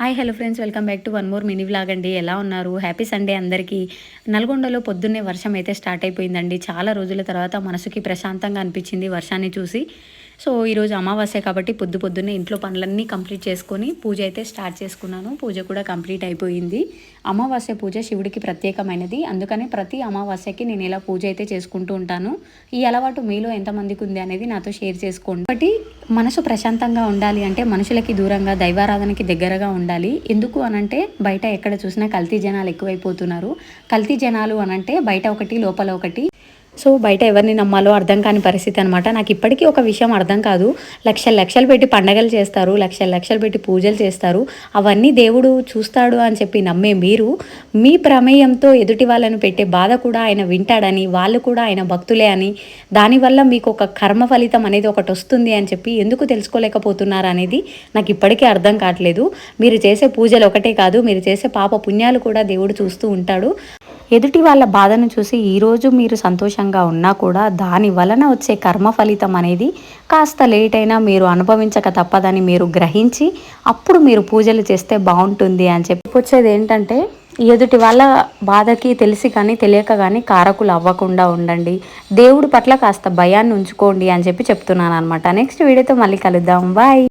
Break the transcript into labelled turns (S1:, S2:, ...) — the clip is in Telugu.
S1: Hi hello friends, welcome back to one more mini vlog అండి. ఎలా ఉన్నారు? హ్యాపీ సండే అందరికీ. నల్గొండలో పొద్దున్నే వర్షం అయితే స్టార్ట్ అయిపోయిందండి. చాలా రోజుల తర్వాత మనసుకి ప్రశాంతంగా అనిపించింది వర్షాన్ని చూసి. సో ఈరోజు అమావాస్య కాబట్టి పొద్దున్నే ఇంట్లో పనులన్నీ కంప్లీట్ చేసుకొని పూజ అయితే స్టార్ట్ చేసుకున్నాను. పూజ కూడా కంప్లీట్ అయిపోయింది. అమావాస్య పూజ శివుడికి ప్రత్యేకమైనది. అందుకని ప్రతి అమావాస్యకి నేను ఇలా పూజ అయితే చేసుకుంటూ ఉంటాను. ఈ అలవాటు మీలో ఎంతమందికి ఉంది అనేది నాతో షేర్ చేసుకోండి. ఒకటి, మనసు ప్రశాంతంగా ఉండాలి అంటే మనుషులకి దూరంగా దైవారాధనకి దగ్గరగా ఉండాలి. ఎందుకు అనంటే బయట ఎక్కడ చూసినా కల్తీ జనాలు ఎక్కువైపోతున్నారు. కల్తీ జనాలు అనంటే బయట ఒకటి లోపల ఒకటి. సో బయట ఎవరిని నమ్మాలో అర్థం కాని పరిస్థితి అనమాట. నాకు ఇప్పటికీ ఒక విషయం అర్థం కాదు. లక్షలు పెట్టి పండగలు చేస్తారు, లక్షలు పెట్టి పూజలు చేస్తారు. అవన్నీ దేవుడు చూస్తాడు అని చెప్పి నమ్మే మీరు మీ ప్రమేయంతో ఎదుటి వాళ్ళను పెట్టే బాధ కూడా ఆయన వింటాడని, వాళ్ళు కూడా ఆయన భక్తులే అని, దానివల్ల మీకు ఒక కర్మ ఫలితం అనేది ఒకటి వస్తుంది అని చెప్పి ఎందుకు తెలుసుకోలేకపోతున్నారు అనేది నాకు ఇప్పటికీ అర్థం కావట్లేదు. మీరు చేసే పూజలు ఒకటే కాదు, మీరు చేసే పాప పుణ్యాలు కూడా దేవుడు చూస్తూ ఉంటాడు. ఎదుటి వాళ్ళ బాధను చూసి ఈరోజు మీరు సంతోషంగా ఉన్నా కూడా దాని వలన వచ్చే కర్మ ఫలితం అనేది కాస్త లేట్ అయినా మీరు అనుభవించక తప్పదని మీరు గ్రహించి అప్పుడు మీరు పూజలు చేస్తే బాగుంటుంది అని చెప్పి వచ్చేది ఏంటంటే, ఎదుటి వాళ్ళ బాధకి తెలిసి కానీ తెలియక కానీ కారకులు అవ్వకుండా ఉండండి. దేవుడి పట్ల కాస్త భయాన్ని ఉంచుకోండి అని చెప్పి చెప్తున్నాను అనమాట. నెక్స్ట్ వీడియోతో మళ్ళీ కలుద్దాం. బాయ్.